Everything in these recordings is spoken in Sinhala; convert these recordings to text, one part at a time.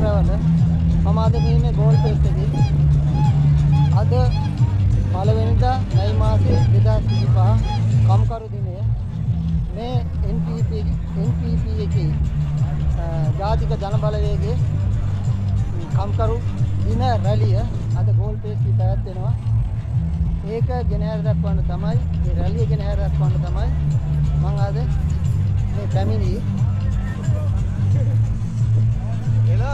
travel මම අද මේ ඉන්නේ ගෝල් පේස් එකේ. අද පළවෙනිදා මැයි මාසේ 2025 කම්කරු දිනය. මේ NPP එකේ ජාතික ජනබලවේගයේ කම්කරු දින රැළිය අද ගෝල් පේස් එකේ පැවැත්වෙනවා. ඒක ගෙන හැර දක්වන්න තමයි මේ රැළිය ගෙන හැර දක්වන්න තමයි මම අද මේ පැමිණි එලා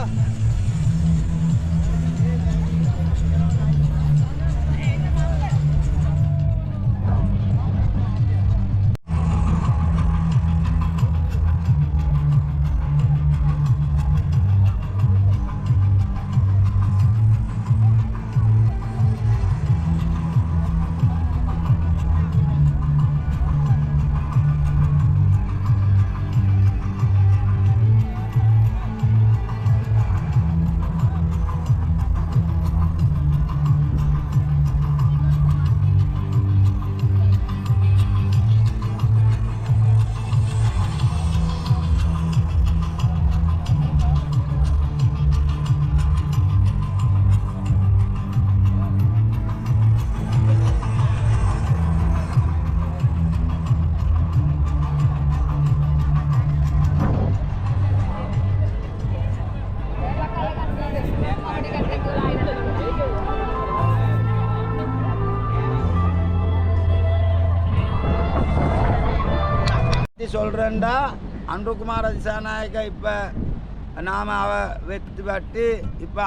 சொல்றேன்டா அன்றுகுமார் திசாநாயக்க இப்போ நாம அவ வெற்றி பட்டு இப்போ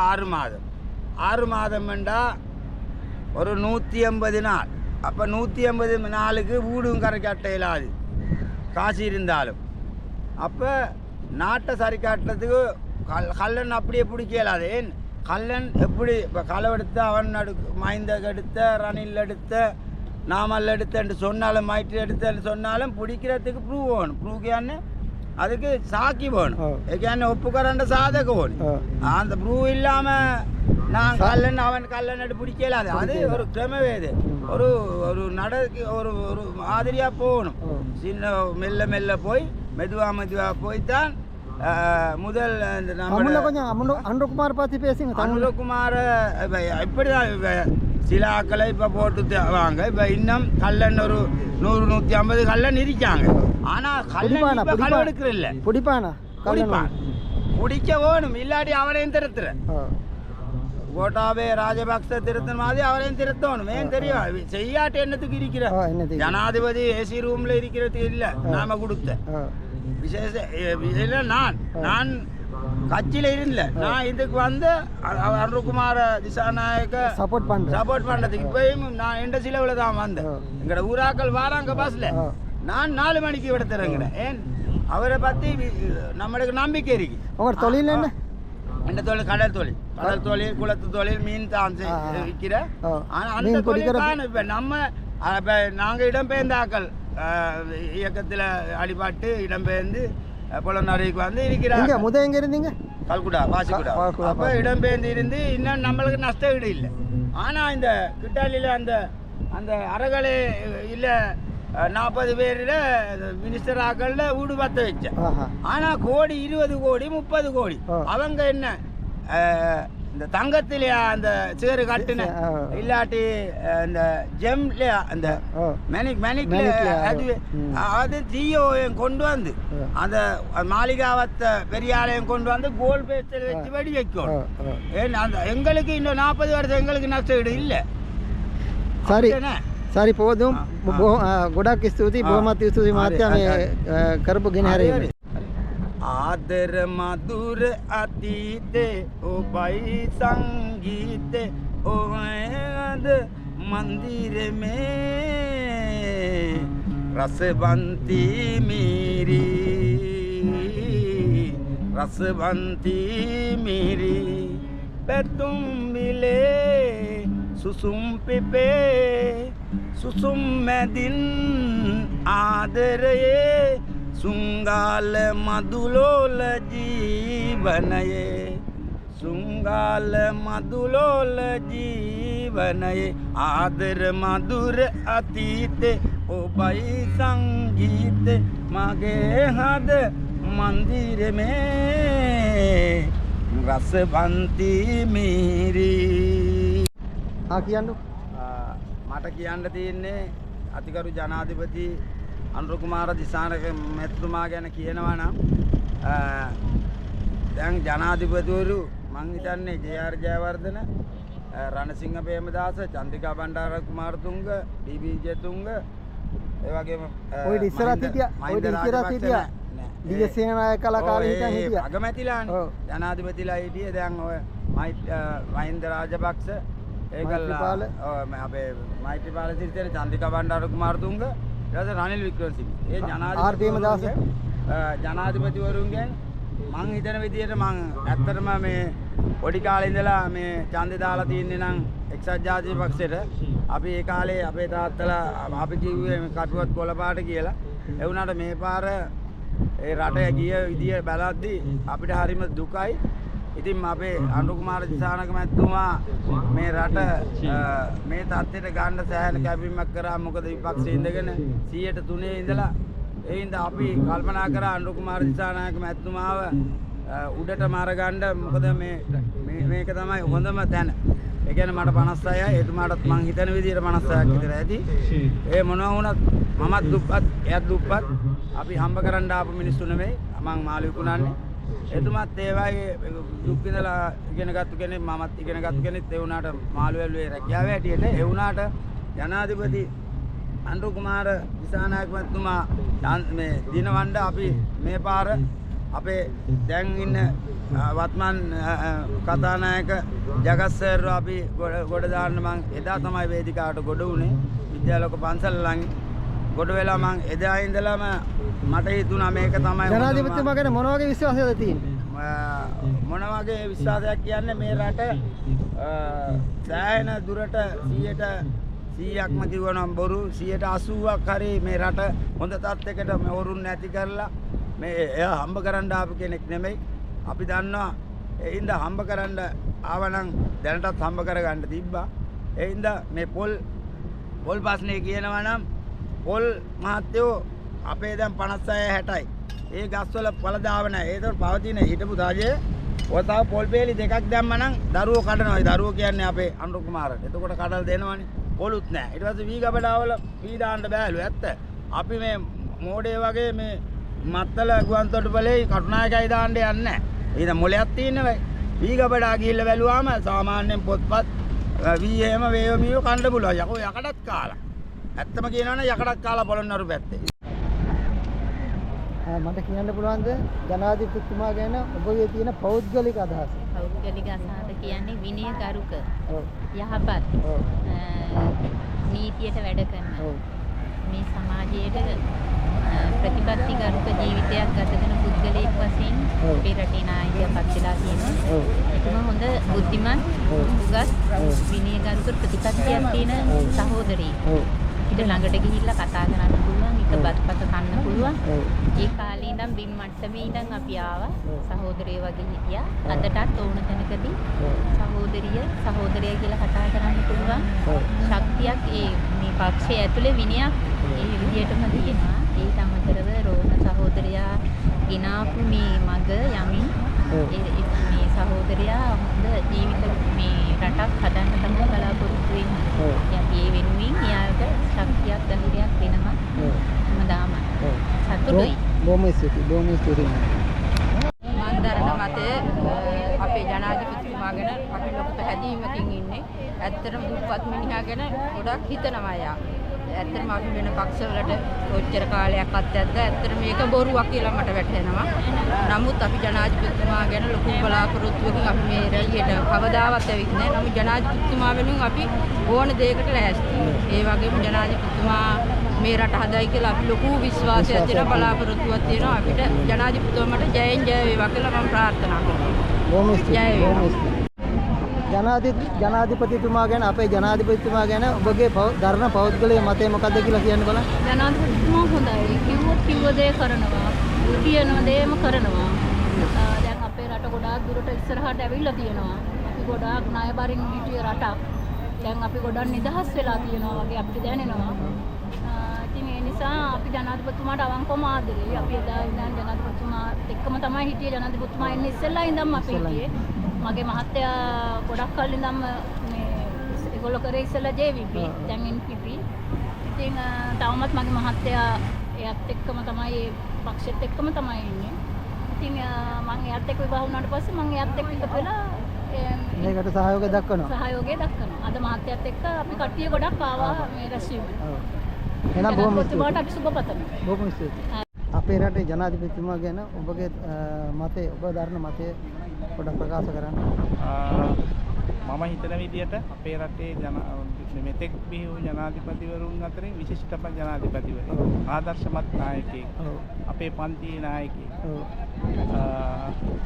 6 மாதம்ண்டா ஒரு 180 நாள். அப்போ 180 நாளுக்கு வீடும் கரை கட்ட இயலாது காசு இருந்தாலும். அப்போ நாட்டை சரி காட்டுறதுக்கு கல்லன் அப்படியே பிடிக்க இயலாது. ஏன் கல்லன் எப்படி இப்போ களவெடுத்த அவன் மைந்தக்கு எடுத்த ரணில் எடுத்த நாமல் எடுத்தேன்னு சொன்னாலும் மயிற்று எடுத்தேன்னு சொன்னாலும் பிடிக்கிறதுக்கு ப்ரூவ் வேணும். ப்ரூவ்க்கான்னு அதுக்கு சாக்கி வேணும். ஏன்னு ஒப்புக்கரண்ட சாதக வேணும். அந்த ப்ரூவ் இல்லாமல் நான் கல்லன் அவன் கல்லன் எடுத்து பிடிக்கலாது. அது ஒரு கிரமவேது. ஒரு ஒரு நடக்கு ஒரு ஒரு மாதிரியாக போகணும். சின்ன மெல்ல போய் மெதுவாக போய்த்தான் முதல் கொஞ்சம் அன்றுகுமார் பார்த்து பேசுங்க. அன்றுகுமார் இப்படிதான் சில ஆக்களை இப்போ போட்டு வாங்க. இப்போ இன்னும் கல்லன் ஒரு 100-150 கல்லன் இருக்காங்க. ஆனால் கல்லன் கல் எடுக்கிற இல்லை பிடிப்பான் பிடிக்க வேணும். இல்லாட்டி அவரையும் திருத்துற கோட்டாபே ராஜபக்ச திருத்தின மாதிரி அவரையும் திருத்தணும். ஏன் தெரியும் செய்யாட்டு என்னத்துக்கு இருக்கிற ஜனாதிபதி ஏசி ரூம்ல இருக்கிறது இல்லை. நாம கொடுத்த விசேஷ இல்லை. நான் கட்சியில் இருந்தல. நான் இதுக்கு வந்து அன்றுகுமார திசாநாயக்க சப்போர்ட் பண்ணுறதுக்கு இப்பயும் நான் எந்த சிலவில் தான் வந்தேன். எங்களோட ஊராக்கள் வராங்க பஸ்ஸில். நான் 4 மணிக்கு விட தரேங்கிறேன். ஏன் அவரை பற்றி நம்மளுக்கு நம்பிக்கை இருக்கு. உங்க தொழில் என்ன? எந்த தொழில்? கடல் தொழில் குளத்து தொழில் மீன் தான் விற்கிற. ஆனால் அந்த தொழில் தான் இப்போ நம்ம இப்போ நாங்கள் இடம்பெயர்ந்தாக்கள் இயக்கத்தில் அடிபட்டு இடம்பெயர்ந்து புலனறைக்கு வந்து இருக்கிறாங்க. முதல் எங்கே இருந்தீங்க? கல்குடா பாசிக்குடா. அப்போ இடம்பெயர்ந்து இருந்து இன்னும் நம்மளுக்கு நஷ்ட வீடு இல்லை. ஆனால் இந்த கிட்டாலியில் அந்த அந்த அறகலை இல்லை 40 பேரில் மினிஸ்டர் ஆக்களில் வீடு பற்ற வச்சேன். ஆனால் கோடி 20 கோடி 30 கோடி அவங்க என்ன இந்த தங்கத்திலையா அந்த சேரு கட்டுன இல்லாட்டி இந்த ஜெம்லையா அந்த அது தீயோயம் கொண்டு வந்து அந்த மாளிகாவத்தை பெரிய ஆலயம் கொண்டு வந்து கோல் பேஸ்டில் வச்சு வெடி வைக்கணும். ஏன்னா அந்த எங்களுக்கு இன்னும் 40 வருஷம் எங்களுக்கு நஷ்டம் இல்லை. சரி போதும். ගොඩක් ස්තුතියි. බොහොමත් ස්තුතියි මහත්තයා මේ කරපු ගෙනහැරීම. आदर मधुर अतीते ओ भाई संगीते ओ आद मंदिर में रसवंती मेरी पे तुम मिले सुसुम पे सुसुम में दिन आदर ये सुंगाल मधुलोल जीवनये सुंगाल मधुलोल जीवनये आदर मधुर अतीत ओ भाई संगीत मगे हद मंदिर में රස පන්ති මිහිරි. කියන්නු. මට කියන්න තියෙන්නේ අතිගරු ජනාධිපති අනුර කුමාර දිසානායක මැතිතුමා ගැන කියනවා නම් දැන් ජනාධිපතිවරු මං හිතන්නේ ජේ.ආර්. ජයවර්ධන, රණසිංහ ප්‍රේමදාස, චන්ද්‍රිකා බණ්ඩාර කුමාරතුංග, ඩී.බී. ජයතුංග, ඒ වගේම ඔය ඉස්සරහ හිටියා දියසේනායක කලා කාලේ හිටියා අගමැතිලානේ ජනාධිපතිලා හිටියේ. දැන් ඔය මහින්ද රාජපක්ෂ ඒකල්ලා අපේ මෛත්‍රීපාල සිරිසේන, චන්ද්‍රිකා බණ්ඩාර කුමාරතුංග, ඊට පස්සේ රනිල් වික්‍රමසිංහ. ඒ ජනාධිපතිවරුන්ගෙන් මං හිතන විදිහට මං ඇත්තටම මේ පොඩි කාලේ ඉඳලා මේ ඡන්දේ දාලා තියන්නේ නම් එක්සත් ජාතික පක්ෂයට. අපි ඒ කාලේ අපේ තාත්තලා අපි කිව්වේ කටුවත් කොළපාට කියලා. ඒ වුණාට මේ පාර ඒ රට ගිය විදිය බලද්දි අපිට හරිම දුකයි. ඉතින් අපේ අනුර කුමාර දිසානායක මැතිතුමා මේ රට මේ තත්ත්වයට ගන්න සෑහෙන කැපවීමක් කරා. මොකද විපක්ෂයේ ඉඳගෙන 103 ඉඳලා ඒ හින්දා අපි කල්පනා කරා අනුර කුමාර දිසානායක මැතිතුමාව උඩට මාරගන්න. මොකද මේක තමයි හොඳම තැන. ඒ කියන්නේ මට 56යි, එතුමාටත් මං හිතන විදිහට 56ක් විතර ඇති. ඒ මොනවා වුණත් මමත් දුප්පත්, එයත් දුප්පත්. අපි හම්බ කරන්න ආපු මිනිස්සු නෙමෙයි. මං මාළු විකුණන්නේ. එතුමත් ඒ වගේ දුක් විඳලා ඉගෙනගත්තු කෙනෙක්, මමත් ඉගෙනගත්තු කෙනෙක්. ඒ වුණාට මාළු වැල්ලුවේ රැකියාවේ හැටියට. ඒ වුණාට ජනාධිපති අනුර කුමාර දිසානායක මැතිතුමා මේ දිනවන්න අපි මේ පාර අපේ දැන් ඉන්න වත්මන් කතානායක ජගත් සර්ව අපි ගොඩ දාන්න මං එදා තමයි වේදිකාවට ගොඩ වුණේ. විද්‍යාලෝක පන්සල ළඟ ගොඩ වෙලා මං එදා ඉඳලම මට හිතුණා මේක තමයි ජනාධිපතිතුමා ගැන මොන වගේ විශ්වාසයක්ද තියෙන්නේ? මොන වගේ විශ්වාසයක් කියන්නේ මේ රට සෑහෙන දුරට 100%ක්ම කිව්වනම් බොරු 80%ක් හරි මේ රට හොඳ තත්යකට මෙවරුන් නැති කරලා මේ එයා හම්බ කරන්න ආපු කෙනෙක් නෙමෙයි. අපි දන්නවා ඒ හින්දා හම්බ කරන්න ආවනම් දැනටත් හම්බ කරගන්න තිබ්බා. ඒ හින්දා මේ පොල් ප්‍රශ්නේ කියනවා නම් පොල් මහත්තයෝ අපේ දැන් 56 60යි. ඒ ගස්වල පළදාව නැහැ. ඒතකොට පවතින හිටපු රජයේ ඔය තව පොල් බේලි දෙකක් දැම්ම නම් දරුවෝ කඩනවා. ඒ දරුවෝ කියන්නේ අපේ අනුර කුමාරට. එතකොට කඩලා දෙනවනේ. පොලුත් නැහැ. ඊට පස්සේ වී ගබඩාවල වී දාන්න බෑලු ඇත්ත. අපි මේ මෝඩේ වගේ මේ මත්තල ගුවන්තොටුපලේ කටුනායකයි දාන්න යන්නේ නැහැ. ඊට මොලයක් තියෙනවා. වී ගබඩා ගිහිල්ලා බැලුවාම සාමාන්‍යයෙන් පොත්පත් වී එහෙම වේවමියෝ කන්න පුළුවන්. යකෝ යකඩත් කාලා. ඇත්තම කියනවනේ යකඩත් කාලා පොළොන්නරු පැත්තේ. මට කියන්න පුළුවන්ද ජනාධිපතිතුමා ගැන ඔබගේ තියෙන පෞද්ගලික අදහස? පෞද්ගලික අදහස කියන්නේ විනයගරුක, යහපත්, නීතියට වැඩ කරන, මේ සමාජයට ප්‍රතිපත්තිගරුක ජීවිතයක් ගත කරන පුද්ගලයෙක් වශයෙන් අපේ රටේ නායකයෙක් පත්ලා තියෙනවා. එතුමා හොඳ බුද්ධිමත්, උගත්, විනයගරුක ප්‍රතිපත්තියක් තියෙන සහෝදරයෙක්. ඊට ළඟට ගිහිල්ලා කතා කරන්න පුළුවන්, එක බත්පත කන්න පුළුවන්. ඒ කාලේ ඉඳන් බිම් මට්ටමේ ඉඳන් අපි ආවා. සහෝදරයෝ වගේ හිටියා. අදටත් ඕන තැනකදී සහෝදරය කියලා කතා කරන්න පුළුවන්. ශක්තියක් මේ පක්ෂය ඇතුලේ විනයක් ඒ විදියටම තියෙනවා. ඒට අමතරව රෝහණ සහෝදරයා ගිනාපු මේ මග යමින් මේ සහෝදරයා හොඳ ජීවිත මේ රටක් හදන්න තමයි බලාපොරොත්තු වෙන්නේ. අපි ඒ වෙනුවෙන් එයාට ශක්තියක් ධෛර්යයක් වෙනවා. හැමදාම සතුටුයි. බොහොම ස්තුතියි. මම දරන මතය අපේ ජනාධිපතිතුමා ගැන අපි ලොකු පැහැදීමකින් ඉන්නේ. ඇත්තටම දුප්පත් මිනිහා ගැන ගොඩක් හිතනවා යා. ඇත්තටම අපි වෙන පක්ෂවලට ඔච්චර කාලයක් අත්‍යද්ද ඇත්තට මේක බොරුවක් කියලා මට වැටහෙනවා. නමුත් අපි ජනාධිපතිතුමා ගැන ලොකු බලාපොරොත්තුවකින් අපි මේ රැළියට කවදාවත් ඇවිත් නැහැ. නමුත් ජනාධිපතිතුමා වෙනුවෙන් අපි ඕන දෙයකට ලෑස්ති. ඒ වගේම ජනාධිපතිතුමා මේ රට හදයි කියලා අපි ලොකු විශ්වාසයක් දෙන බලාපොරොත්තුවක් තියෙනවා. අපිට ජනාධිපතිතුමාට ජයෙන් ජය වේවා කියලා මම ප්‍රාර්ථනා කරනවා. ජනාධිපතිතුමා ගැන අපේ ජනාධිපතිතුමා ගැන ඔබගේ ධර්ම පෞද්ගලික මතය මොකක්ද කියලා කියන්න බලන්න. ජනාධිපතිතුමා හොඳයි. කිව්ව දේ කරනවා. කියන දේම කරනවා. දැන් අපේ රට ගොඩාක් දුරට ඉස්සරහට ඇවිල්ලා තියෙනවා. අපි ගොඩාක් ණයබරින් හිටිය රටක්. දැන් අපි ගොඩක් නිදහස් වෙලා තියෙනවා වගේ අපිට දැනෙනවා. ඉතින් ඒ නිසා අපි ජනාධිපතිතුමාට අවංකවම ආදරේ. අපි එදා ඉඳන් ජනාධිපතිතුමාත් එක්කම තමයි හිටියේ. ජනාධිපතිතුමා එන්නේ ඉස්සෙල්ලා ඉඳන්ම අපි හිටියේ. මගේ මහත්තයා ගොඩක් කල් ඉඳන්ම මේ ඒගොල්ලෝ කරේ ඉස්සෙල්ලා JVP දැන් NPP. ඉතින් තවමත් මගේ මහත්තයා එයත් එක්කම තමයි ඒ පක්ෂෙත් එක්කම තමයි ඉන්නේ. ඉතින් මම එයත් එක්ක විවාහ වුණාට පස්සේ මම එයත් එක්ක එකතු වෙලා මේකට සහයෝගය දක්වනවා. සහයෝගය දක්වනවා. අද මහත්තයත් එක්ක අපි කට්ටිය ගොඩක් ආවා මේ රැස්වීමට. එහෙනම් බොහොම ජනාධිපතිතුමාට අපි සුබ පතනවා. බොහොම ස්තුතියි. අපේ රටේ ජනාධිපතිතුමා ගැන ඔබගේ මතය ඔබ දරන මතය පොඩ්ඩක් ප්‍රකාශ කරන්න. මම හිතන විදිහට අපේ රටේ මෙතෙක් බිහි වූ ජනාධිපතිවරුන් අතරින් විශිෂ්ටම ජනාධිපතිවරයෙක්. ආදර්ශමත් නායකයෙක්. අපේ පන්තියේ නායකයෙක්.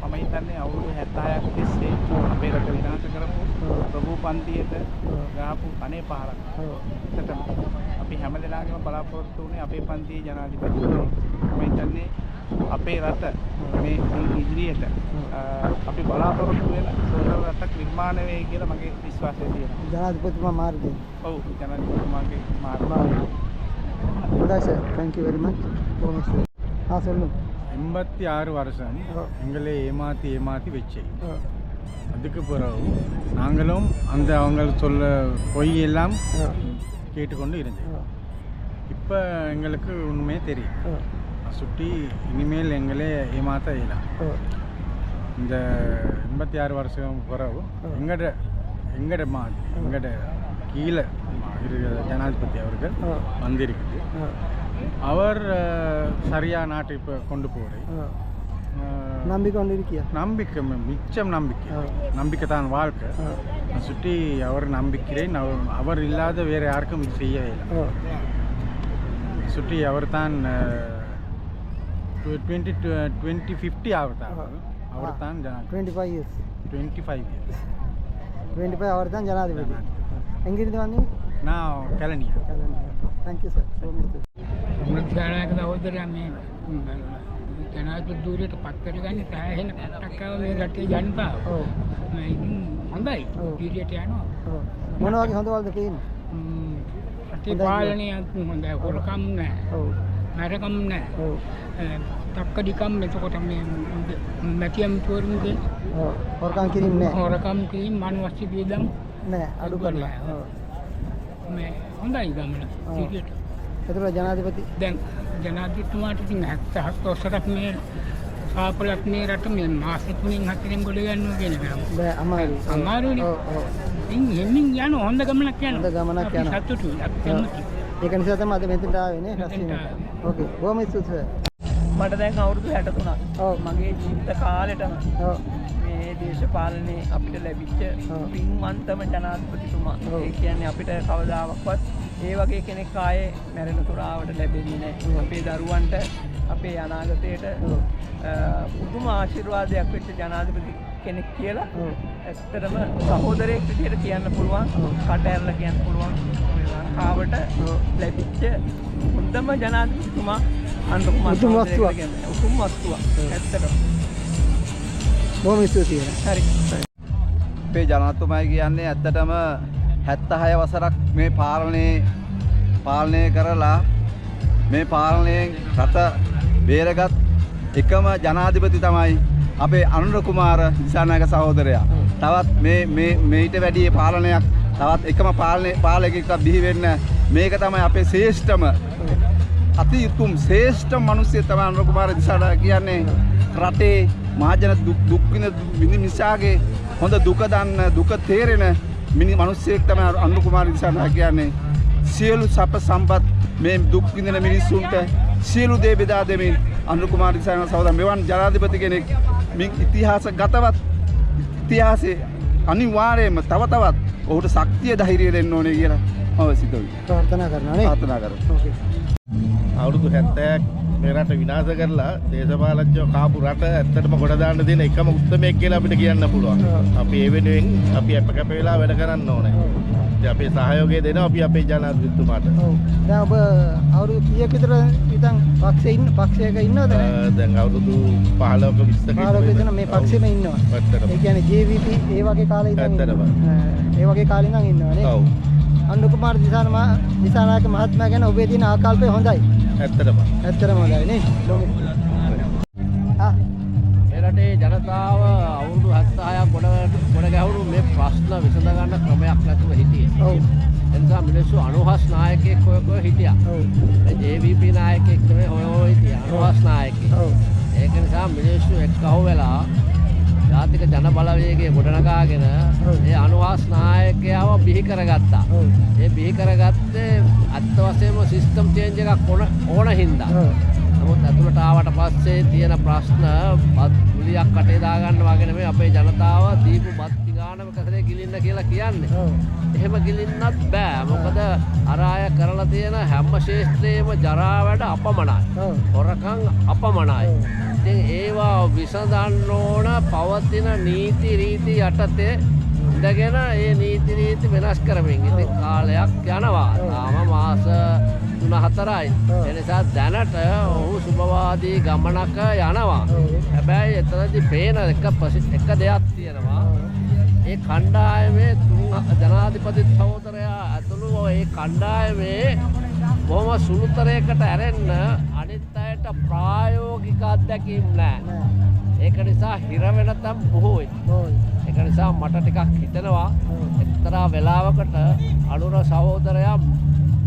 මම හිතන්නේ අවුරුදු 76ක් තිස්සේ අපේ රට විනාශ කරපු ප්‍රභූ පන්තියට ගහපු කනේ පහරක්. ඇත්තටම අපි හැමදෙනාගේම බලාපොරොත්තු වුණේ අපේ පන්තියේ ජනාධිපතිවරයෙක්. මම හිතන්නේ අපේ රට මේ ඉදිරියට අපි බලාපොරොත්තු වෙන සුන්දර රටක් නිර්මාණය වෙයි කියලා මගේ විශ්වාසය තියෙනවා. ජනාධිපතිතුමා මාර්ගය. ඔව් ජනාධිපතිතුමාගේ මාර්ගය. හොඳයි sir. thank you very much. බොහොම ස්තුතියි. சொல்லுங்க. 86 வருஷம் எங்களை ஏமாத்தி வச்சு அதுக்கு பிறகு நாங்களும் அந்த அவங்க சொல்ல பொய் எல்லாம் கேட்டுக்கொண்டு இருந்தோம். இப்போ எங்களுக்கு உண்மையே தெரியும். சுட்டி இனிமேல் எங்களே ஏமாற்ற இயலாம். இந்த 86 வருஷம் பிறகு எங்கட கீழே இருக்கிற ஜனாதிபதி அவர்கள் வந்திருக்குது. அவர் சரியா நாட்டை இப்போ கொண்டு போகிறேன். நம்பிக்கை மிச்சம் நம்பிக்கை தான் வாழ்க்கை. சுற்றி அவர் நம்பிக்கிறேன். அவர் இல்லாத வேறு யாருக்கும் இது செய்யவே இல்லை. சுற்றி அவர் தான் 2050 அவர் தான் 25 years 25 அவர் தான் ஜனாதிபதி. எங்கிருந்து வந்து நான் Kelaniya. Thank you sir. So much. ජනාධිපති සහෝදරයා මේ ජනාධිපති ධූරයට පත් කරගන්නේ සෑහෙන කට්ටක් ආව මේ රටේ ජනතාව. මේ හොඳයි. ඉදිරියට යනවා. මොන වගේ හොඳවල්ද තියෙන්නේ? රටේ පාලනය හොඳයි. හොරකම් නැහැ. නරකම් නැහැ. තක්කඩිකම් එතකොට මේ මැතියම් තෝරුම්ගේ හොරකම් කිරීම නැහැ. හොරකම් කිරීම මනුස්ස වියදම් නැහැ. අඩු කරලා. මේ හොඳයි ගමන ඉදිරියට. එතකොට ජනාධිපති දැන් ජනාධිපතිතුමාට ඉතින් 77 වසරක් මේ සාපලක් මේ රට මේ මාස 3න් 4න් ගොඩ ගන්නවා කියන එක බෑ අමාරුයි. ඉතින් හෙමින් යන හොඳ ගමනක් යනවා. හොඳ ගමනක් යනවා. සතුටුයි. අපි කැමතියි. ඒක නිසා තමයි අද මෙතනට ආවේ නේ රැස්වීමට. ඕකේ. බොහොම ස්තුතියි සර්. මට දැන් අවුරුදු 63ක්. මගේ ජීවිත කාලෙටම මේ දේශපාලනේ අපිට ලැබිච්ච පින්වන්තම ජනාධිපතිතුමා. ඒ කියන්නේ අපිට කවදාවත් ඒ වගේ කෙනෙක් ආයේ මැරෙන තුරාවට ලැබෙන්නේ නැහැ. අපේ දරුවන්ට අපේ අනාගතයට පුදුම ආශිර්වාදයක් වෙච්ච ජනාධිපති කෙනෙක් කියලා ඇත්තටම සහෝදරයෙක් විදිහට කියන්න පුළුවන්. කට ඇරලා කියන්න පුළුවන්. ලංකාවට ලැබිච්ච හොඳම ජනාධිපතිතුමා අනුකුමාර උතුම් වස්තුවක්. උතුම් වස්තුවක්. ඇත්තටම. බොහොම ස්තුතියි. හරි. අපේ ජනාධිපතිතුමා කියන්නේ ඇත්තටම 76 වසරක් මේ පාලනය කරලා මේ පාලනයෙන් රට බේරගත් එකම ජනාධිපති තමයි අපේ අනුර කුමාර දිසානායක සහෝදරයා. තවත් මේ ඊට වැඩි පාලනයක් තවත් එකම පාලකයෙක්ට බිහි වෙන්න මේක තමයි අපේ ශ්‍රේෂ්ඨම අති උතුම් ශ්‍රේෂ්ඨ මිනිස්සෙ තමයි අනුර කුමාර දිසානායක කියන්නේ. රටේ මහජන දුක් විඳින මිනිසාගේ හොඳ දුක දන්න දුක තේරෙන මිනිස්සෙක් තමයි අනුර කුමාර දිසානායක කියන්නේ. සියලු සප සම්පත් මේ දුක් විඳින මිනිස්සුන්ට සියලු දේ බෙදා දෙමින් අනුර කුමාර දිසානායක සහෝදර මෙවන් ජනාධිපති කෙනෙක් මේ ඉතිහාසයේ අනිවාර්යයෙන්ම තවත් ඔහුට ශක්තිය ධෛර්යය දෙන්න ඕනේ කියලා මම සිතුවේ. ප්‍රාර්ථනා කරනවා නේ. ප්‍රාර්ථනා කරනවා. ඕකේ. අවුරුදු 70ක් මේ රට විනාශ කරලා දේශපාලඥයෝ කාපු රට ඇත්තටම ගොඩ දාන්න දෙන එකම උත්සමයක් කියලා අපිට කියන්න පුළුවන්. අපි ඒ වෙනුවෙන් අපි අපකප වෙලා වැඩ කරන්න ඕනේ. ඉතින් අපේ සහයෝගය දෙනවා අපි අපේ ජනාධිපතිතුමාට. ඔව්. දැන් ඔබ අවුරුදු කීයක් විතර ඉතින් පක්ෂයක ඉන්නවද? දැන් අවුරුදු 15ක 20ක විතර මේ පක්ෂෙම ඉන්නවා. ඇත්තටම. ඒ කියන්නේ JVP ඒ වගේ කාලේ ඉඳන් ඇත්තටම. ඒ වගේ කාලේ ඉඳන් ඉන්නවා නේ. ඔව්. අනුර කුමාර දිසානායක මහත්මයා ගැන ඔබේ තියෙන ආකල්පය හොඳයි. ඇත්තටම. ඇත්තටම හොඳයි නේ. ආ මේ රටේ ජනතාව අවුරුදු 76ක් ගොඩ ගැහුණු මේ ප්‍රශ්න විසඳ ගන්න ක්‍රමයක් නැතුව හිටියේ. ඔව්. එනිසා මිනිස්සු අනුහස් නායකයෙක් හොය හිටියා. ඔව්. මේ JVP නායකයෙක් නෙමෙයි හොය හිටියා. අනුහස් නායකයෙක්. ඔව්. ඒක නිසා මිනිස්සු එක්කහුව වෙලා ජාතික ජන බලවේගය ගොඩනගාගෙන ඒ අනුහස් නායකයව බිහි කරගත්තා. ඒ බිහි කරගත්තේ අත්ත වශයෙන්ම සිස්ටම් චේන්ජ් එකක් ඕන හින්දා. නමුත් ඇතුළට ආවට පස්සේ තියෙන ප්‍රශ්න ගුලියක් කටේ දාගන්න වගේ නෙමෙයි අපේ ජනතාව දීපු බත් පිඟානම කතරේ ගිලින්න කියලා කියන්නේ. එහෙම ගිලින්නත් බෑ. මොකද අර අය කරලා තියෙන හැම ශේෂ්ත්‍රයේම ජරා වැඩ අපමණයි. හොරකම් අපමණයි. ඉතින් ඒවා විසඳන්න ඕන පවතින නීති රීති යටතේ ඉඳගෙන ඒ නීති රීති වෙනස් කරමින්. ඉතින් කාලයක් යනවා. තාම මාස 3-4යි. ඒ නිසා දැනට ඔහු සුබවාදී ගමනක යනවා. හැබැයි එතනදී පේන එක දෙයක් තියෙනවා. ඒ කණ්ඩායමේ ජනාධිපති සහෝදරයා ඇතුළු ඒ කණ්ඩායමේ බොහොම සුළුතරයකට ඇරෙන්න අනිත් අයට ප්‍රායෝගික අත්දැකීම් නැහැ. ඒක නිසා හිර වෙන තැන් බොහෝයි. ඒක නිසා මට ටිකක් හිතෙනවා එක්තරා වෙලාවකට අනුර සහෝදරයා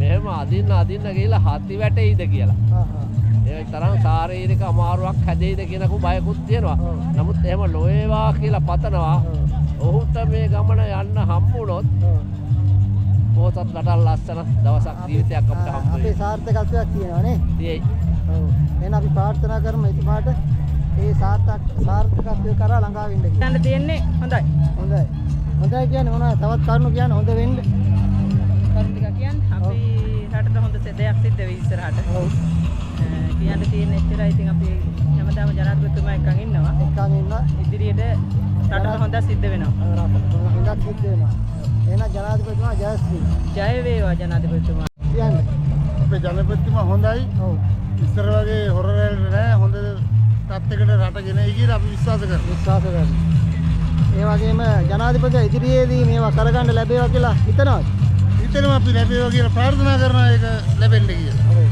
මෙහෙම අදින්න ගිහලා හති වැටෙයිද කියලා. ඒ තරම් ශාරීරික අමාරුවක් හැදෙයිද කියනකු බයකුත් තියෙනවා. නමුත් එහෙම නොවේවා කියලා පතනවා. ඔහුට මේ ගමන යන්න හම්බුනොත් පොහොසත් රටක් ලස්සන දවසක් ජීවිතයක් අපිට හම්බ වෙයි. අපේ සාර්ථකත්වයක් තියෙනවා නේ. තියෙයි. ඔව්. එහෙනම් අපි ප්‍රාර්ථනා කරමු එතුමාට ඒ සාර්ථකත්වය කරා ළඟා වෙන්න කියලා. යන්න තියෙන්නේ හොඳයි. හොඳයි. හොඳයි කියන්නේ මොනවද? තවත් කරුණු කියන්න හොඳ වෙන්න. කරුණු ටිකක් කියන්න. අපි රටට හොඳ දෙයක් සිද්ධ වෙයි ඉස්සරහට. ඔව්. කියන්න තියෙන එච්චරයි. ඉතින් අපි හැමදාම ජනාධිපතිතුමා එක්කන් ඉන්නවා. එක්කන් ඉන්නවා. ඉදිරියට රටට හොඳ සිද්ධ වෙනවා. හොඳක් සිද්ධ වෙනවා. එහෙනම් ජනාධිපතිතුමා ජයශ්‍රී. ජය වේවා ජනාධිපතිතුමා. කියන්නේ අපේ ජනපතිතුමා හොඳයි. ඔව්. ඉස්සර වගේ හොරවැල් නෑ. හොඳ තත්යකට රට ගෙනයි කියලා අපි විශ්වාස කරනවා. ඒ වගේම ජනාධිපති ඉදිරියේදී මේවා කරගන්න ලැබේවා කියලා හිතනවාද? හිතනවා අපි ලැබේවා කියලා ප්‍රාර්ථනා කරනවා ඒක ලැබෙන්න කියලා. ඔව්.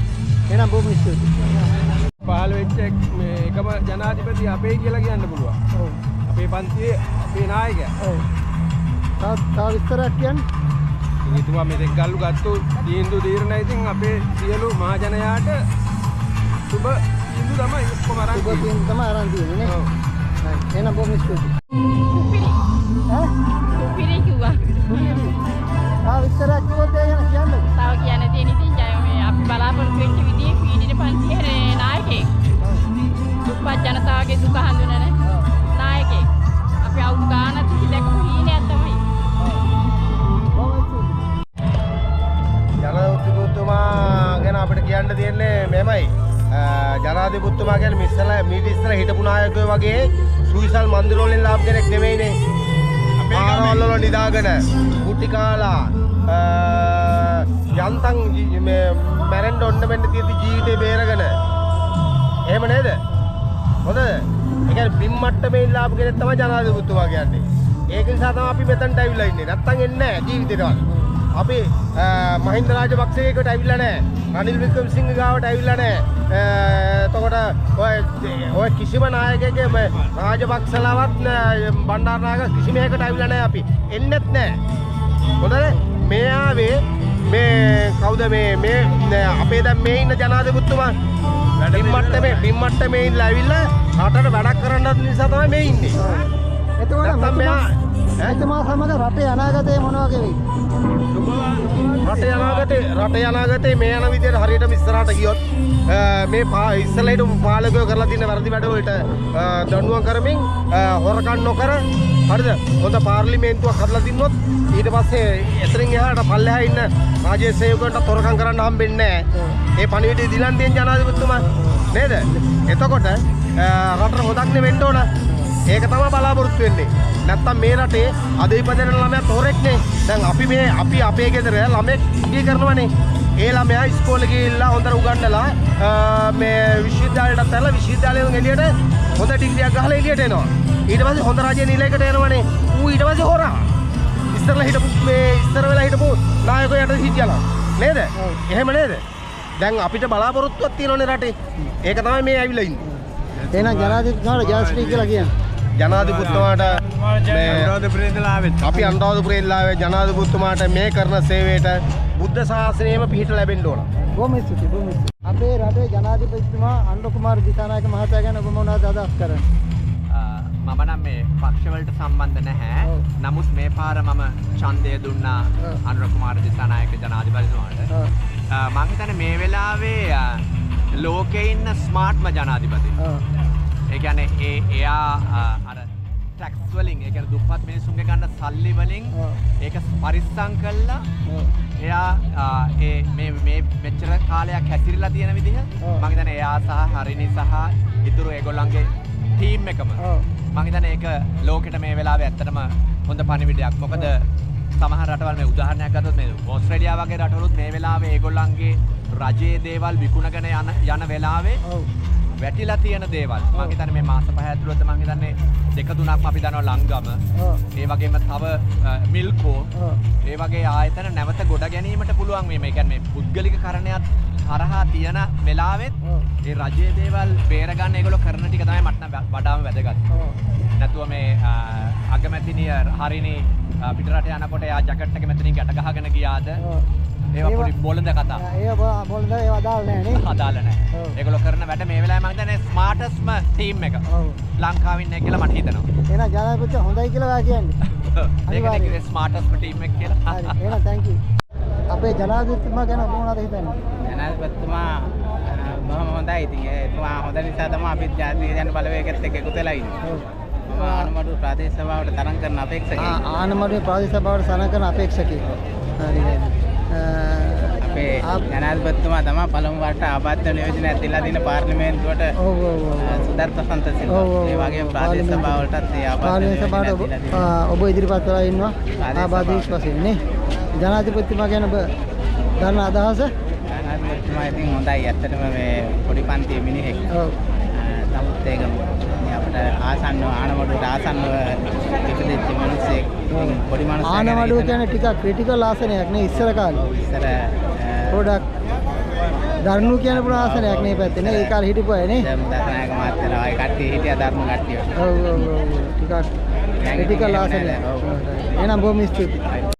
එහෙනම් බොහොම ස්තුතියි. පහළ වෙච්ච මේ එකම ජනාධිපති අපේ කියලා කියන්න පුළුවන්. ඔව්. අපේ පන්තියේ අපේ නායකයා. ඔව්. තව විස්තරයක් කියන්න. එතුමා මෙතෙක් ගල්ලු ගත්තු තීන්දුව తీරන ඉතින් අපේ සියලු මහජනයාට සුබ තීන්දුව තමයි ඔක්කොම අරන් සුබ තීන්දුව තමයි අරන් තියෙන්නේ නේ. ඔව්. එහෙනම් බොහොම ස්තුතියි. ඈ? පිරි කිව්වා. ආ විස්තරයක් කිව්වොත් ඒ ගැන කියන්නද? තව කියන්න තියෙන ඉතින් ජය අපි බලාපොරොත්තු වෙච්ච විදිහේ පීඩන පන්තියේ නායකයෙක්. දුප්පත් ජනතාවගේ දුක හඳුනන නායකයෙක්. අපි අවුරුදු ගානක් තිස්සේ දැකපු හීනයක් තමයි. ජනාධිපතිතුමා ගැන අපිට කියන්න තියෙන්නේ මෙහෙමයි. ජනාධිපතිතුමා කියන්නේ මීට ඉස්සෙල්ලා හිටපු නායකයෝ වගේ සුවිසල් මන්දිර වලින් ලාභ කෙනෙක් නෙමෙයිනේ. ආරවල වල නිදාගෙන කුටි කාලා යන්තම් මේ මැරෙන්න ඔන්න වෙන්න තියෙති ජීවිතේ බේරගෙන. එහෙම නේද? හොඳද? ඒ කියන්නේ බිම් මට්ටමේ ලාභ කෙනෙක් තමයි ජනාධිපතිතුමා කියන්නේ. ඒක නිසා තමයි අපි මෙතනට ඇවිල්ලා ඉන්නේ. නැත්තම් එන්නේ නැහැ ජීවිතේට. අපි මහින්ද රාජපක්ෂයකට ඇවිල්ලා නැහැ. රනිල් වික්‍රමසිංහ ගාවට ඇවිල්ලා නැහැ. එතකොට ඔය කිසිම නායකයෙක්ගේ රාජපක්ෂලවත් බණ්ඩාරනායක කිසිම එකකට ඇවිල්ලා නැහැ අපි. එන්නෙත් නැහැ. හොඳද? මේ ආවේ මේ කවුද මේ අපේ දැන් මේ ඉන්න ජනාධිපතිතුමා බිම් මට්ටමේ ඉඳලා ඇවිල්ලා රටට වැඩක් කරන්නත් නිසා තමයි මේ ඉන්නේ. එතුමා සමග රටේ අනාගතේ මොන වගේ වෙයිද? රටේ අනාගතේ මේ යන විදිහට හරියටම ඉස්සරහට ගියොත් මේ ඉස්සෙල්ලා හිටපු පාලකයෝ කරලා තියෙන වැරදි වැඩ වලට දඬුවම් කරමින් හොරකම් නොකර හරිද හොඳ පාර්ලිමේන්තුවක් හදලා දින්නොත් ඊට පස්සේ එතනින් එහාට පල්ලෙහා ඉන්න රාජ්‍ය සේවකයන්ට හොරකම් කරන්න හම්බෙන්නේ නැහැ. ඒ පණිවිඩය දිලන් දෙන ජනාධිපතිතුමා නේද? එතකොට රටට හොදක් නෙවෙන්න ඕන. ඒක තමයි බලාපොරොත්තු වෙන්නේ. නැත්තම් මේ රටේ අද ඉපදෙන ළමයා තොරෙක්නේ. දැන් අපි අපේ ගෙදර ළමෙක් ඉඩි කරනවනේ. ඒ ළමයා ඉස්කෝලේ ගිහිල්ලා හොඳට උගන්නලා මේ විශ්වවිද්‍යාලයටත් ඇරලා විශ්වවිද්‍යාලයෙන් එළියට හොඳ ඩිග්‍රියක් ගහලා එළියට එනවා. ඊට පස්සේ හොඳ රජයේ නිලයකට එනවනේ. ඌ ඊට පස්සේ හොරා. ඉස්සර වෙලා හිටපු නායකයෝ යට හිටියලා. නේද? එහෙම නේද? දැන් අපිට බලාපොරොත්තුවක් තියෙනවනේ රටේ. ඒක තමයි මේ ඇවිල්ලා ඉන්නේ. එහෙනම් ජනාධිපතිතුමාට ජයශ්‍රී කියලා කියන්නේ. ජනාධිපතිතුමාට අපි අනුරාධපුරේ ඉල්ලාවේ ජනාධිපතිතුමාට මේ කරන සේවයට බුද්ධ ශාසනයෙම පිහිට ලැබෙන්න ඕන. බොහොම ස්තුතියි බොහොම ස්තුතියි. අපේ රටේ ජනාධිපතිතුමා අනුර කුමාර දිසානායක මහතා ගැන ඔබ මොනවද අදහස් කරන්නේ? මම නම් මේ පක්ෂවලට සම්බන්ධ නැහැ. නමුත් මේ පාර මම ඡන්දය දුන්නා අනුර කුමාර දිසානායක ජනාධිපතිතුමාට. මම හිතන්නේ මේ වෙලාවේ ලෝකේ ඉන්න ස්මාර්ට්ම ජනාධිපති. ඒ කියන්නේ එයා අර ටැක්ස් වලින් ඒ කියන්නේ දුප්පත් මිනිස්සුන්ගේ ගන්න සල්ලි වලින් ඒක පරිස්සම් කළා. එයා මේ මෙච්චර කාලයක් හැසිරලා තියෙන විදිහ මම හිතන්නේ එයා සහ හරිනි සහ ඉතුරු ඒගොල්ලන්ගේ ටීම් එකම මම හිතන්නේ ඒක ලෝකෙට මේ වෙලාවේ ඇත්තටම හොඳ පණිවිඩයක්. මොකද සමහර රටවල් මේ උදාහරණයක් ගත්තොත් මේ ඕස්ට්‍රේලියාව වගේ රටවලුත් මේ වෙලාවේ ඒගොල්ලන්ගේ රජයේ දේවල් විකුණගෙන යන වෙලාවේ වැටිලා තියෙන දේවල් මම හිතන්නේ මේ මාස 5 ඇතුළත මම හිතන්නේ 2-3ක්ම අපි දන්නවා ලංගම ඒ වගේම තව මිල්කෝ ඒ වගේ ආයතන නැවත ගොඩ ගැනීමට පුළුවන් මේ කියන්නේ පුද්ගලික කරණයක් හරහා තියෙන වෙලාවෙත් ඒ රජයේ දේවල් බේර ගන්න ඒගොල්ලෝ කරන ටික තමයි මට නම් වඩාම වැදගත්. නැතුව මේ අගමැතිනිය හරිනි පිටරට යනකොට එයා ජැකට් එක මෙතනින් ගැට ගහගෙන ගියාද ඒවා පොඩි බොළඳ කතා. ඒවා බොළඳ ඒවා අදාළ නැහැ නේ. අදාළ නැහැ. ඒගොල්ලෝ කරන වැඩ මේ වෙලාවේ මම හිතන්නේ ස්මාර්ටස්ම ටීම් එක. ලංකාවේ ඉන්නේ කියලා මට හිතෙනවා. එහෙනම් ජනාධිපති හොඳයි කියලා ඔයා කියන්නේ. ඒකනේ ස්මාර්ටස්ම ටීම් එක කියලා. හරි. එහෙනම් thank you. අපේ ජනාධිපතිතුමා ගැන ඔබ මොනවද හිතන්නේ? ජනාධිපතිතුමා බොහොම හොඳයි. ඉතින් එතුමා හොඳ නිසා තමයි අපි ජාතික ජන බලවේගයත් එක්ක එකතු වෙලා ඉන්නේ. මම ආනමඩුව ප්‍රාදේශ සභාවට තරම් කරන අපේක්ෂකයෙක්. ආනමඩුවේ ප්‍රාදේශ සභාවට තරම් කරන අපේක්ෂකයෙක්. හරි නේද? අපේ ජනාධිපතිතුමා තමයි පළමු වරට ආබාධ නියෝජනයක් දීලා තියෙන පාර්ලිමේන්තුවට. ඔව් ඔව් ඔව්. සුදර්ශ සන්තසිල්වා. ඒ වගේම ප්‍රාදේශ සභාවලටත් ඒ ආබාධ නියෝජනයක් ඔබ ඉදිරිපත් වෙලා ඉන්නවා ආබාධීශ වශයෙන් නේ. ජනාධිපතිතුමා ගැන ඔබ ගන්න අදහස? ජනාධිපතිතුමා ඉතින් හොඳයි. ඇත්තටම මේ පොඩි පන්තියේ මිනිහෙක්. ඔව්. නමුත් ඒක අපිට ආසන්නව ආනමඩුවට ආසන්නව ඉපදෙච්ච මිනිස්සෙක්. පොඩි මිනිස්සෙක්. ආනමඩුව කියන්නේ ටිකක් ක්‍රිටිකල් ආසනයක් නේ ඉස්සර කාලේ. ඉස්සර පොඩක් දරුණු කියන පුරා ආසනයක් නේ පැත්තේ නේ. ඒ කාලේ හිටපු අය නේ. දැන් දසනායක මාත්‍යලා වගේ කට්ටිය හිටියා ධර්ම කට්ටිය. ඔව් ඔව් ඔව්. ටිකක් ක්‍රිටිකල් ආසනයක්. එහෙනම් බොහොම ස්තුතියි.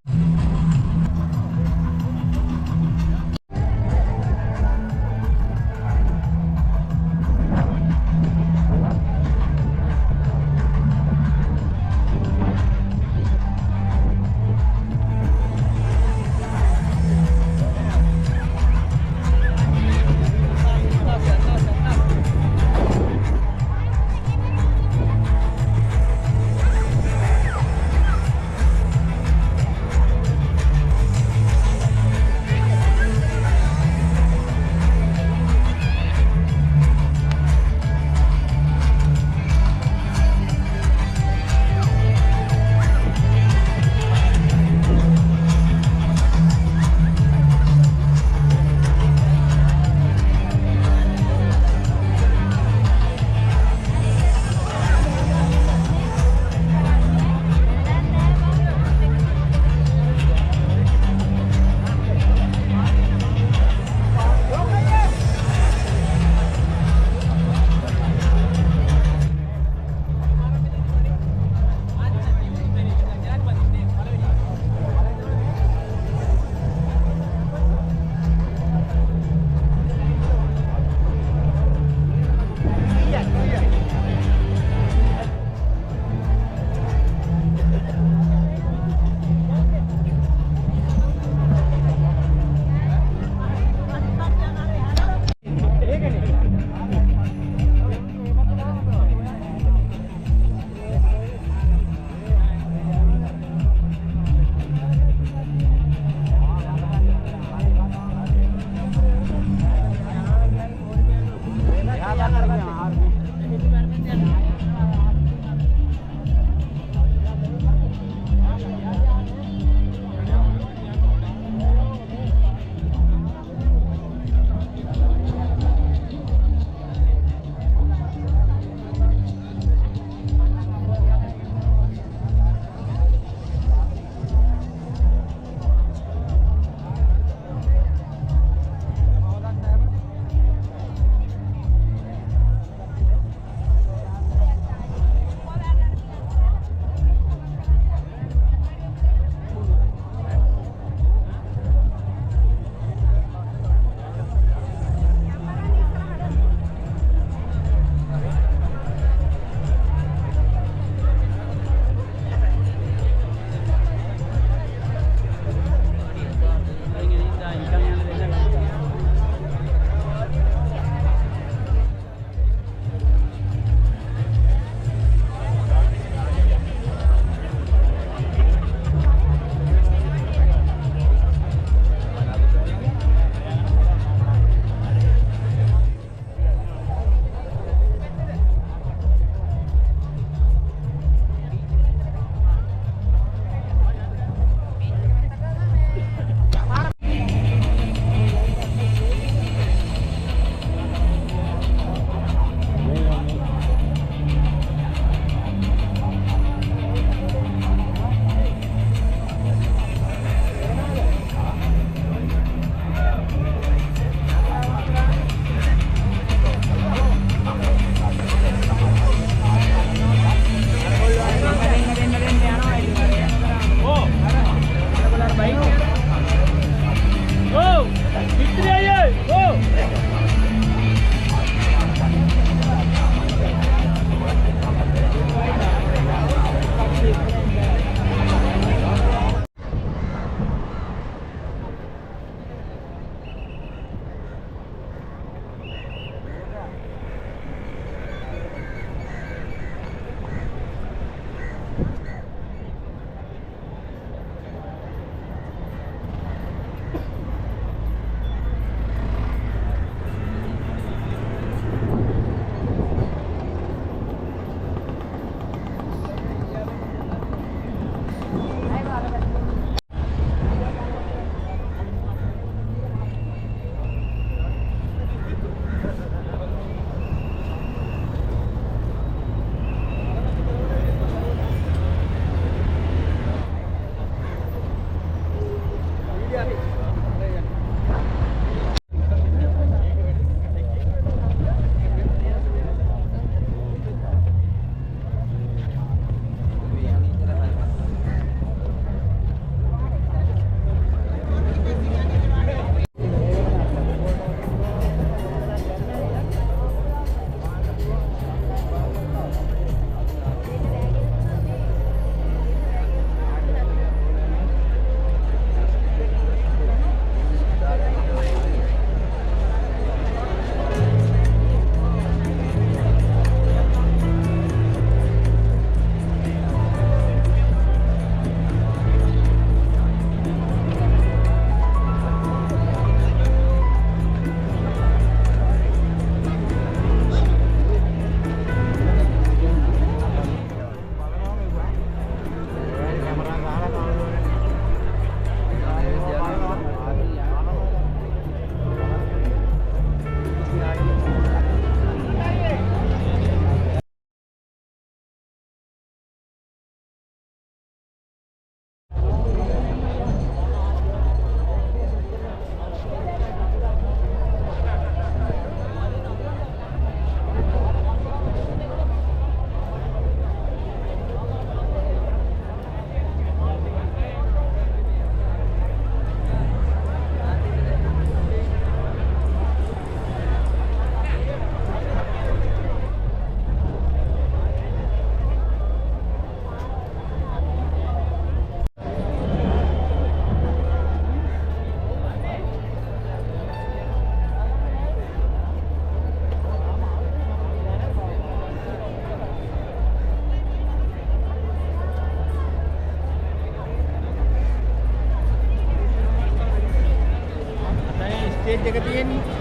ස්ටේජ් එක තියෙන්නේ.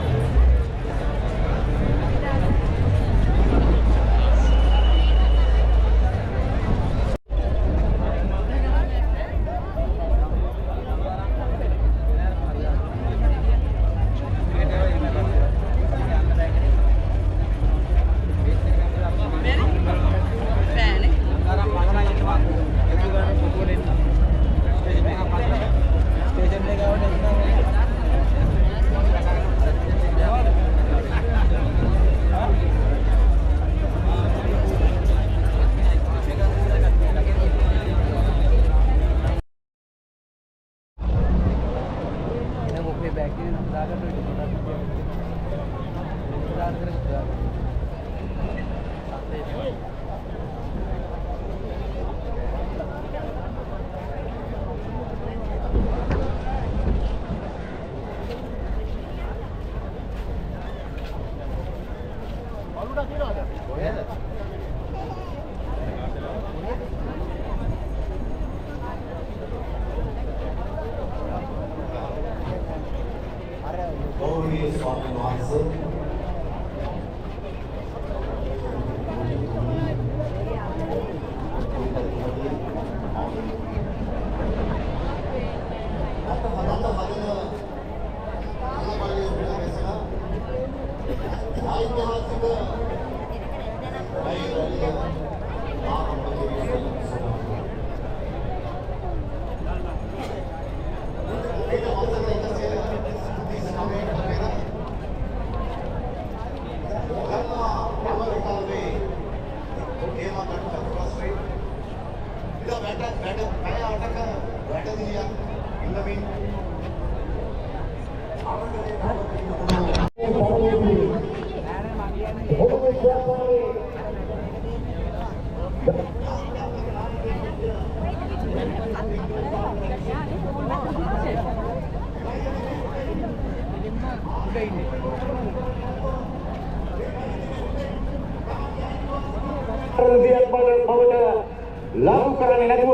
ලබු කරන්නේ නැතුව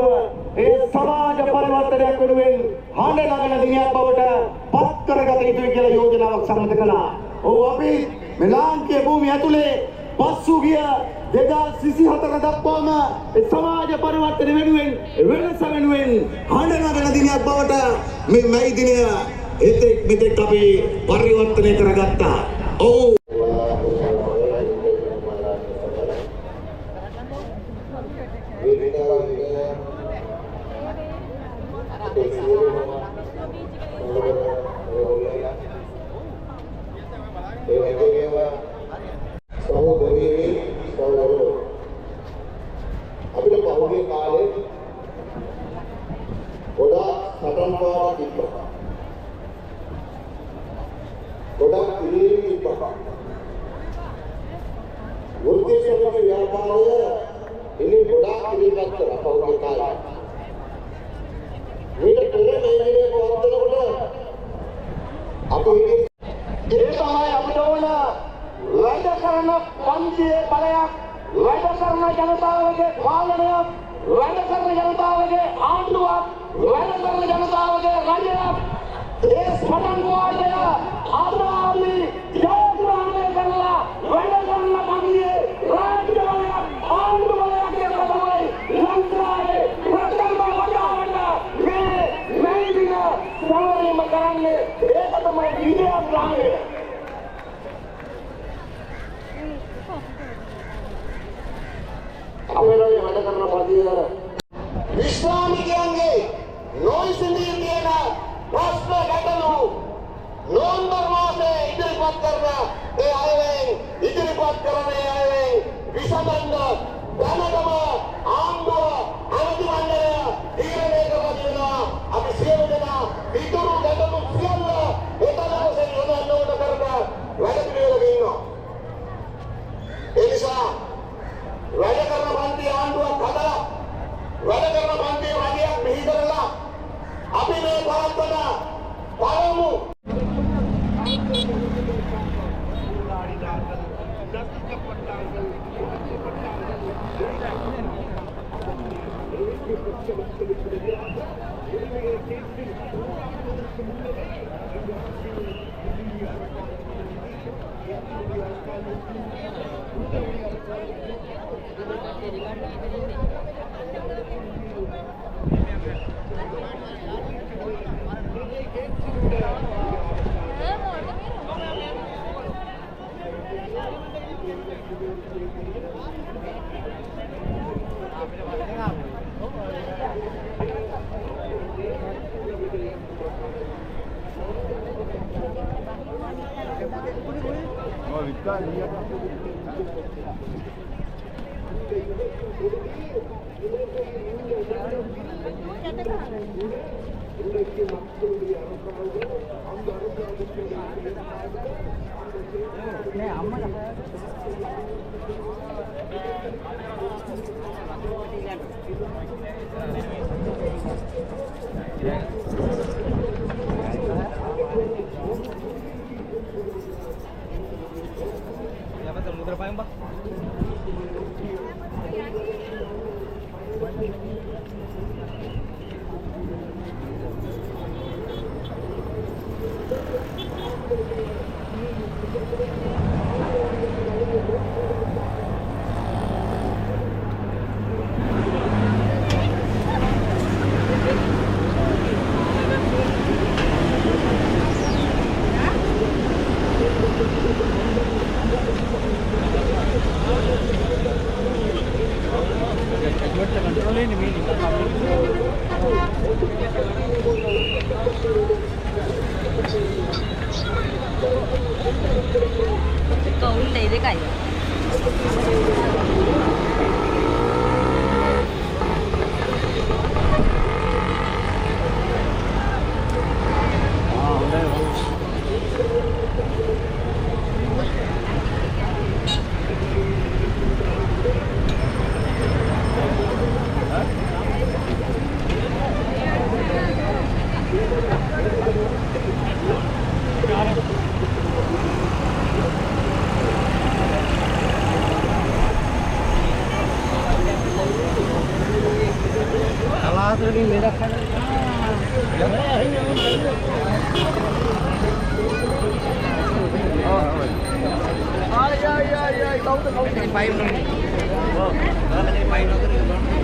ඒ සමාජ පරිවර්තනයක් වෙනුවෙන් හඬ නගන දිනයක් බවට පත් කරගත යුතුයි කියලා යෝජනාවක් සම්මත කළා. ඔව් අපි මේ ලාංකීය භූමිය ඇතුලේ පසුගිය 2024 දක්වාම ඒ සමාජ පරිවර්තන වෙනුවෙන් වෙනස වෙනුවෙන් හඬ නගන දිනයක් බවට මේ මැයි දිනය මෙතෙක් අපි පරිවර්තනය කරගත්තා. ඔව් ඉස්ලාමිකයන්ගේ නොයිසින්දී තියෙන ප්‍රශ්න ගැටලු නොවැම්බර් මාසයේ ඉදිරිපත් කරන ඒ අයවෙන් ඉදිරිපත් කරන ඒ අයවෙන් විසඳන්න දැනටම ආණ්ඩුව අනුමැති මණ්ඩලය තීරණය කරලා තියෙනවා. අපි සියලු දෙනා ඉතුරු ගැටලු සියල්ල එතනවසේ යොදන්නවට කරන වැඩ පිළිවෙලක ඉන්නවා. ඒ නිසා වැඩ කරන පන්ති ආණ්ඩුවක් හදලා වැඩ කරන පන්ති රජයක් බිහි කරලා අපි මේ පවත්වන පළමු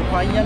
Payah